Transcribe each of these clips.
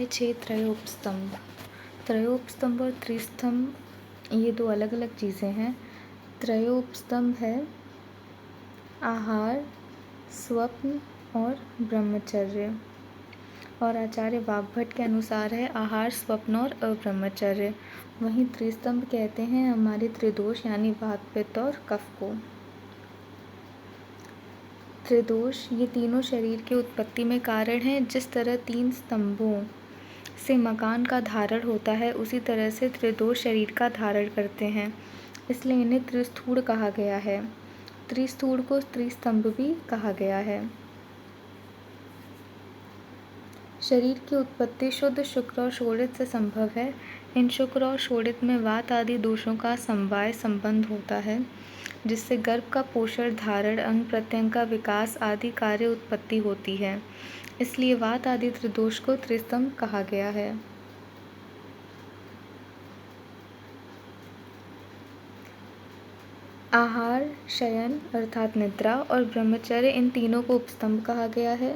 अध्याय 6 त्रयोपस्तंभ। त्रयोपस्तंभ और त्रिस्तंभ ये दो अलग अलग चीज़ें हैं। त्रयोपस्तंभ है आहार, स्वप्न और ब्रह्मचर्य, और आचार्य वाग्भट के अनुसार है आहार, स्वप्न और अब्रह्मचर्य। वहीं त्रिस्तंभ कहते हैं हमारे त्रिदोष यानी वात, पित्त और कफ को। त्रिदोष ये तीनों शरीर के उत्पत्ति में कारण हैं। जिस तरह 3 स्तंभों से मकान का धारण होता है उसी तरह से त्रिदोष शरीर का धारण करते हैं, इसलिए इन्हें त्रिस्थूड़ कहा गया है। त्रिस्थूड़ को त्रिस्तंभ भी कहा गया है। शरीर की उत्पत्ति शुद्ध शुक्र और शोणित से संभव है। इन शुक्र और शोणित में वात आदि दोषों का समवाय संबंध होता है, जिससे गर्भ का पोषण, धारण, अंग प्रत्यंग का विकास आदि कार्य उत्पत्ति होती है। इसलिए वात आदि त्रिदोष को त्रिस्तंभ कहा गया है। आहार, शयन अर्थात निद्रा और ब्रह्मचर्य इन तीनों को उपस्तंभ कहा गया है।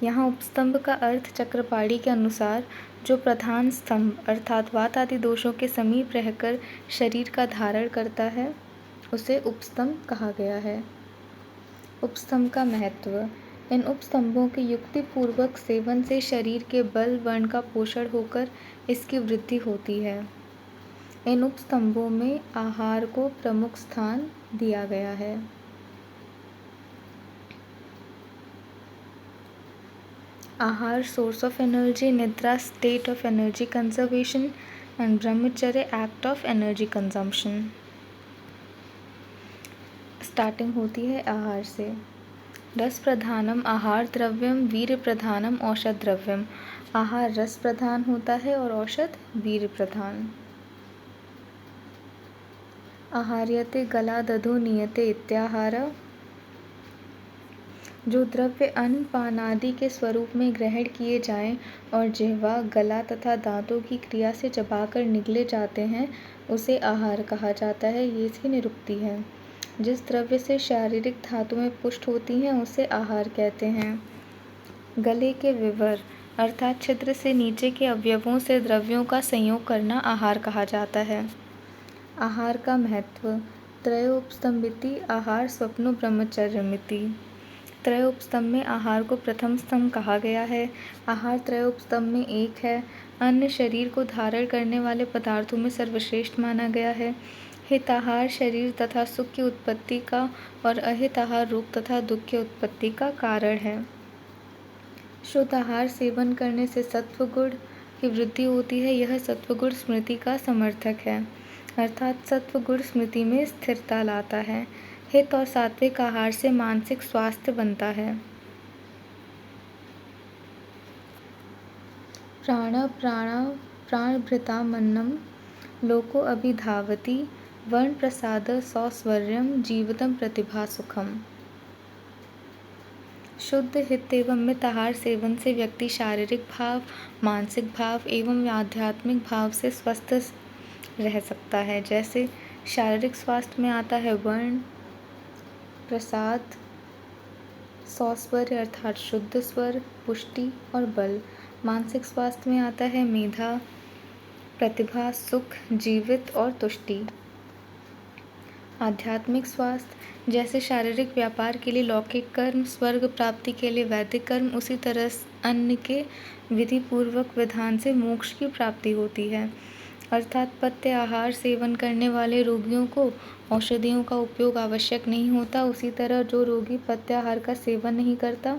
यहाँ उपस्तंभ का अर्थ चक्रपाणी के अनुसार जो प्रधान स्तंभ अर्थात वात आदि दोषों के समीप रहकर शरीर का धारण करता है उसे उपस्तंभ कहा गया है। उपस्तंभ का महत्व। इन उपस्तंभों के युक्तिपूर्वक सेवन से शरीर के बल वर्ण का पोषण होकर इसकी वृद्धि होती है। इन उपस्तंभों में आहार को प्रमुख स्थान दिया गया है। आहार सोर्स ऑफ एनर्जी, निद्रा state of energy conservation and ब्रह्मचर्य act of energy consumption. Starting होती है आहार से। रस प्रधानम आहार द्रव्यम, वीर्य प्रधानम औषध द्रव्यम। आहार रस प्रधान होता है और औषध वीर्य प्रधान। आहार्यते गला दधो नीयते इत्याहार। जो द्रव्य अन्न पान आदि के स्वरूप में ग्रहण किए जाएं और जिह्वा, गला तथा दांतों की क्रिया से चबाकर निगले जाते हैं उसे आहार कहा जाता है। ये इसकी निरुक्ति है। जिस द्रव्य से शारीरिक धातुएं पुष्ट होती हैं उसे आहार कहते हैं। गले के विवर अर्थात छिद्र से नीचे के अवयवों से द्रव्यों का संयोग करना आहार कहा जाता है। आहार का महत्व। त्रयोपस्तंभिति आहार, स्वप्नो ब्रह्मचर्यमिति। त्रयोपस्तंभ में आहार को प्रथम स्तंभ कहा गया है। आहार त्रयोपस्तंभ में एक है। अन्न शरीर को धारण करने वाले पदार्थों में सर्वश्रेष्ठ माना गया है। हिताहार शरीर तथा सुख की उत्पत्ति का और अहिताहार रोग तथा दुख की उत्पत्ति का कारण है। शुद्ध आहार सेवन करने से सत्वगुण की वृद्धि होती है। यह सत्वगुण स्मृति का समर्थक है, अर्थात सत्वगुण स्मृति में स्थिरता लाता है। हित और सात्विक आहार से मानसिक स्वास्थ्य बनता है। प्राणभृतामन्नम लोको अभिधावति, वर्ण प्रसाद सौस्वर्यम जीवितम प्रतिभा सुखम। शुद्ध हित एवं मित आहार सेवन से व्यक्ति शारीरिक भाव, मानसिक भाव एवं आध्यात्मिक भाव से स्वस्थ रह सकता है। जैसे शारीरिक स्वास्थ्य में आता है वर्ण प्रसाद, सौस्वर्य अर्थात शुद्ध स्वर, पुष्टि और बल। मानसिक स्वास्थ्य में आता है मेधा, प्रतिभा, सुख, जीवित और तुष्टि। आध्यात्मिक स्वास्थ्य जैसे शारीरिक व्यापार के लिए लौकिक कर्म, स्वर्ग प्राप्ति के लिए वैदिक कर्म, उसी तरह अन्न के विधि पूर्वक विधान से मोक्ष की प्राप्ति होती है। अर्थात पथ्य आहार सेवन करने वाले रोगियों को औषधियों का उपयोग आवश्यक नहीं होता। उसी तरह जो रोगी पथ्य आहार का सेवन नहीं करता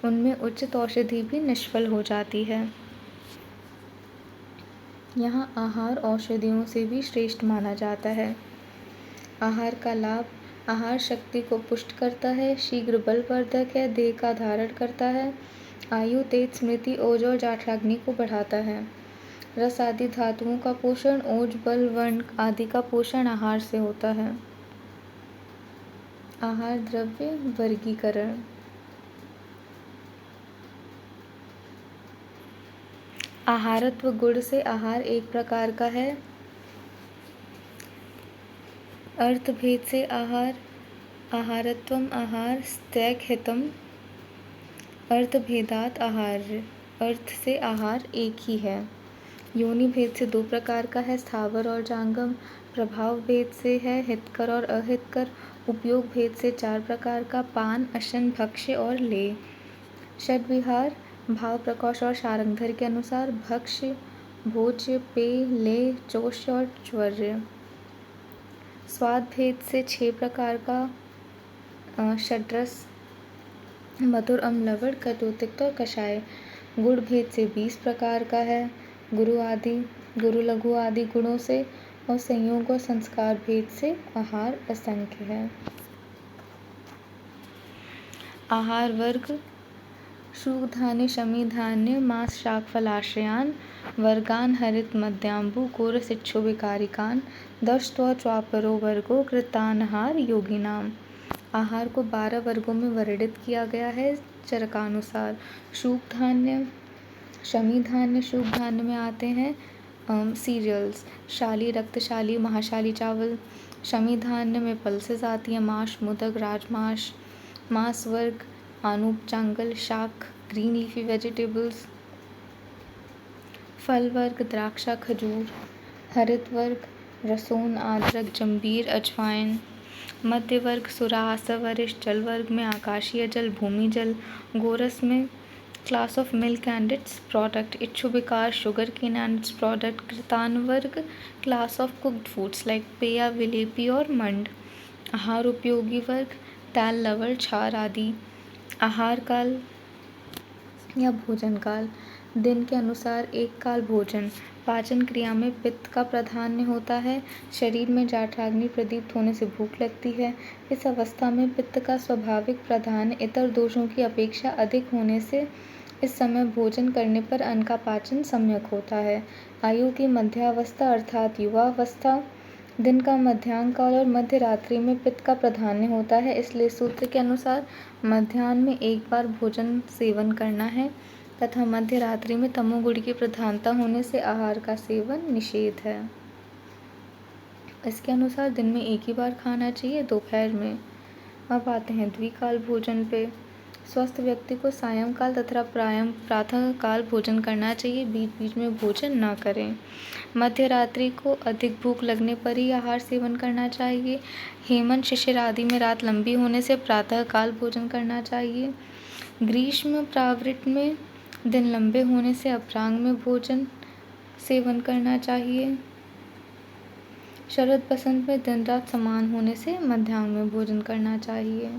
उनमें उचित औषधि भी निष्फल हो जाती है। यहाँ आहार औषधियों से भी श्रेष्ठ माना जाता है। आहार का लाभ। आहार शक्ति को पुष्ट करता है, शीघ्र बलवर्धक है, देह का धारण करता है, आयु, तेज, स्मृति, ओज और जाठराग्नि को बढ़ाता है। रस आदि धातुओं का पोषण, ओज, बल, वर्ण आदि का पोषण आहार से होता है। आहार द्रव्य वर्गीकरण। आहारत्व गुण से आहार एक प्रकार का है। अर्थभेद से आहार। आहारत्वम आहार, स्थैक हितम, अर्थभेदात आहार्य। अर्थ से आहार एक ही है। योनि भेद से दो प्रकार का है, स्थावर और जांगम। प्रभाव भेद से है हितकर और अहितकर। उपयोग भेद से चार प्रकार का, पान, अशन, भक्ष्य और लेय। षड्विहार भाव, प्रकोष्ठ और शारंगधर के अनुसार भक्ष्य, भोज्य, पेय, लेय, चोष्य और च्वर्य। स्वाद भेद से 6 प्रकार का, षड्रस, मधुर, अम्ल, लवण, कटु, तिक्त और कषाय। गुण भेद से 20 प्रकार का है, गुरु लघु आदि गुणों से। और संयोग और संस्कार भेद से आहार असंख्य है। आहार वर्ग: शुक धान्य, शमी धान्य, मांस, शाक, फलाश्रयान। वर्गान: हरित, मध्याम्बु, कोरस, इक्षु, विकारिकान। दशत्व च्वापरो वर्गो कृतानहार योगिनाम। आहार को 12 वर्गों में वर्णित किया गया है चरकानुसार। शुक धान्य, शमी धान्य शुक धान्य में आते हैं सीरियल्स, शाली, रक्तशाली, महाशाली चावल। शमी धान्य में पल्सेस आती हैं, माश, मोदक, राजमाश। मांस वर्ग: आनूप, चांगल। शाक: ग्रीन लीफी वेजिटेबल्स। फल वर्ग: द्राक्षा, खजूर। हरित वर्ग: रसोन, अदरक, जंबीर, अजवाइन। मध्य वर्ग: सुराह, वरिष्ठ। जल वर्ग में आकाशीय जल, भूमि जल। गोरस में class of milk and its product. इक्षुविकार, sugar cane and its product. कृतान वर्ग class of cooked foods like पेया, विलेपी और मंड। आहार उपयोगी वर्ग: दाल, लवण, छार आदि। आहार काल या भोजन काल: दिन के अनुसार एक काल भोजन। पाचन क्रिया में पित्त का प्राधान्य होता है। शरीर में जाठराग्नि प्रदीप्त होने से भूख लगती है। इस अवस्था में पित्त का स्वाभाविक प्राधान्य इतर दोषों की अपेक्षा अधिक होने से इस समय भोजन करने पर अन्न का पाचन सम्यक होता है। आयु की मध्यावस्था अर्थात युवावस्था: दिन का मध्याह्न काल और मध्य रात्रि में पित्त का प्राधान्य होता है, इसलिए सूत्र के अनुसार मध्याह्न में एक बार भोजन सेवन करना है तथा मध्य रात्रि में तमोगुण की प्रधानता होने से आहार का सेवन निषेध है। इसके अनुसार दिन में एक ही बार खाना चाहिए, दोपहर में। अब आते हैं द्विकाल भोजन पे। स्वस्थ व्यक्ति को सायंकाल तथा प्रातः काल भोजन करना चाहिए, बीच बीच में भोजन न करें। मध्य रात्रि को अधिक भूख लगने पर ही आहार सेवन करना चाहिए। हेमंत, शिशिर आदि में रात लंबी होने से प्रातः काल भोजन करना चाहिए। ग्रीष्म प्रावृत में दिन लंबे होने से अपराह्न में भोजन सेवन करना चाहिए। शरद बसंत में दिन रात समान होने से मध्याह्न में भोजन करना चाहिए।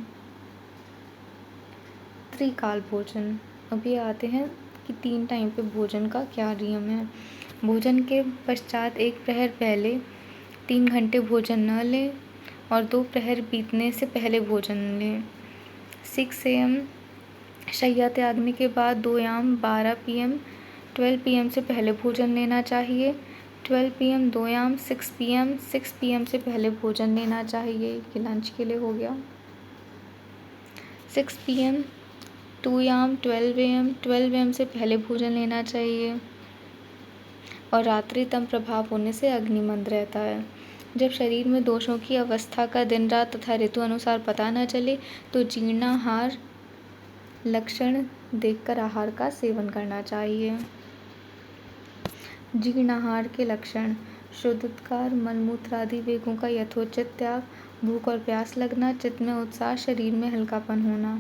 त्रिकाल भोजन: अभी आते हैं कि 3 टाइम पे भोजन का क्या नियम है। भोजन के पश्चात 1 प्रहर पहले 3 घंटे भोजन न लें और 2 प्रहर बीतने से पहले भोजन लें। 6 AM शय्या त्यागने के बाद 2 याम 12 PM 12 PM से पहले भोजन लेना चाहिए। 12 PM 2 याम 6 PM से पहले भोजन लेना चाहिए। ये लंच के लिए हो गया। 6 PM 2 याम 12 AM से पहले भोजन लेना चाहिए। और रात्रि तम प्रभाव होने से अग्निमंद रहता है। जब शरीर में दोषों की अवस्था का दिन रात तथा ऋतु अनुसार पता न चले तो जीर्णाहार लक्षण देखकर आहार का सेवन करना चाहिए। जीर्णाहार के लक्षण: शुद्धोदकार, मलमूत्र आदि वेगों का यथोचित त्याग, भूख और प्यास लगना, चित्त में उत्साह, शरीर में हल्कापन होना।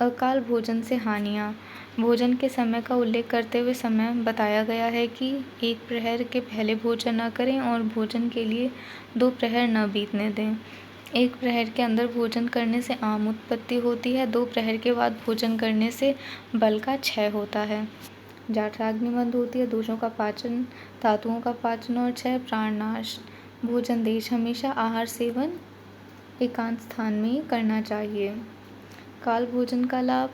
अकाल भोजन से हानियाँ: भोजन के समय का उल्लेख करते हुए समय बताया गया है कि 1 प्रहर के पहले भोजन न करें और भोजन के लिए 2 प्रहर न बीतने दें। 1 प्रहर के अंदर भोजन करने से आम उत्पत्ति होती है। 2 प्रहर के बाद भोजन करने से बल का क्षय होता है, जाठराग्नि बंद होती है, दोषों का पाचन, धातुओं का पाचन और क्षय, प्राणनाश। भोजन देश: हमेशा आहार सेवन एकांत स्थान में ही करना चाहिए। काल भोजन का लाभ: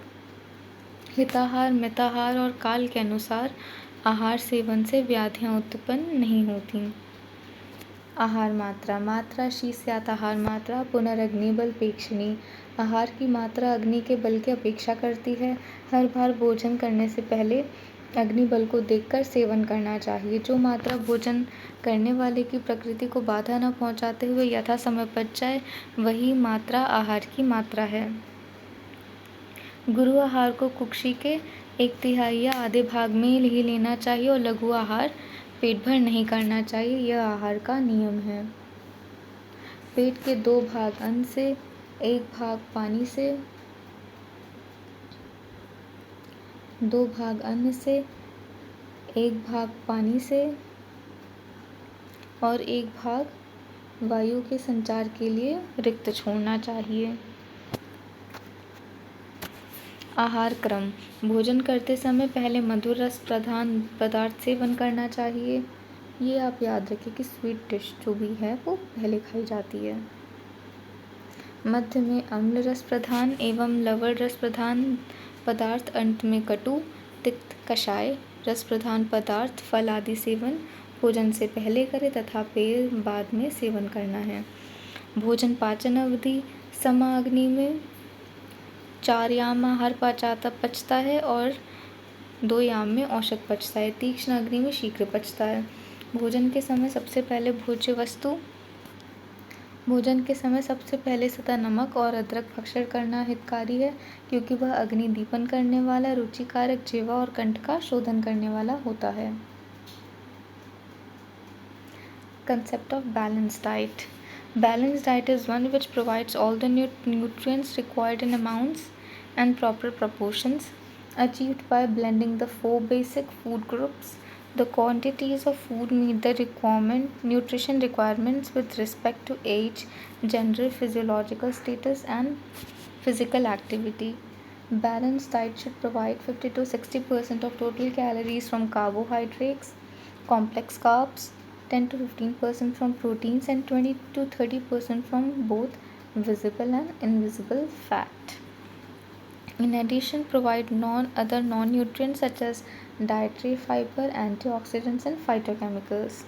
हिताहार, मिताहार और काल के अनुसार आहार सेवन से व्याधियाँ उत्पन्न नहीं होती। आहार मात्रा: मात्रा शीस्यात आहार मात्रा पुनरग्निबल पेक्षिणी। आहार की मात्रा अग्नि के बल की अपेक्षा करती है। हर बार भोजन करने से पहले अग्नि बल को देखकर सेवन करना चाहिए। जो मात्रा भोजन करने वाले की प्रकृति को बाधा न पहुंचाते हुए यथा समय पच जाए वही मात्रा आहार की मात्रा है। गुरु आहार को कुक्षी के 1/3 या आधे भाग में ही लेना चाहिए और लघु आहार पेट भर नहीं करना चाहिए। यह आहार का नियम है। पेट के 2 भाग अन्न से, 1 भाग पानी से, 2 भाग अन्न से, 1 भाग पानी से और 1 भाग वायु के संचार के लिए रिक्त छोड़ना चाहिए। आहार क्रम। भोजन करते समय पहले मधुर रस प्रधान पदार्थ सेवन करना चाहिए। ये आप याद रखें कि स्वीट डिश जो भी है वो पहले खाई जाती है। मध्य में अम्ल रस प्रधान एवं लवण रस प्रधान पदार्थ, अंत में कटु तिक्त कषाय रस प्रधान पदार्थ फल आदि सेवन भोजन से पहले करें तथा पेय बाद में सेवन करना है। भोजन पाचन अवधि। समाग्नि में 4 याम आहार पचता है और 2 याम में औषध पचता है। तीक्ष्ण अग्नि में शीघ्र पचता है। भोजन के समय सबसे पहले भोज्य वस्तु। भोजन के समय सबसे पहले सदा नमक और अदरक भक्षण करना हितकारी है, क्योंकि वह अग्नि दीपन करने वाला, रुचिकारक, जिह्वा और कंठ का शोधन करने वाला होता है। Concept of balanced diet. Balanced diet is one which provides all the nutrients required in amounts and proper proportions, achieved by blending the 4 basic food groups. The quantities of food meet the nutrition requirements with respect to age, gender, physiological status, and physical activity. Balanced diet should provide 50 to 60% of total calories from carbohydrates, complex carbs, 10 to 15% from proteins, and 20 to 30% from both visible and invisible fat. In addition, provide other non-nutrients such as dietary fiber, antioxidants, and phytochemicals.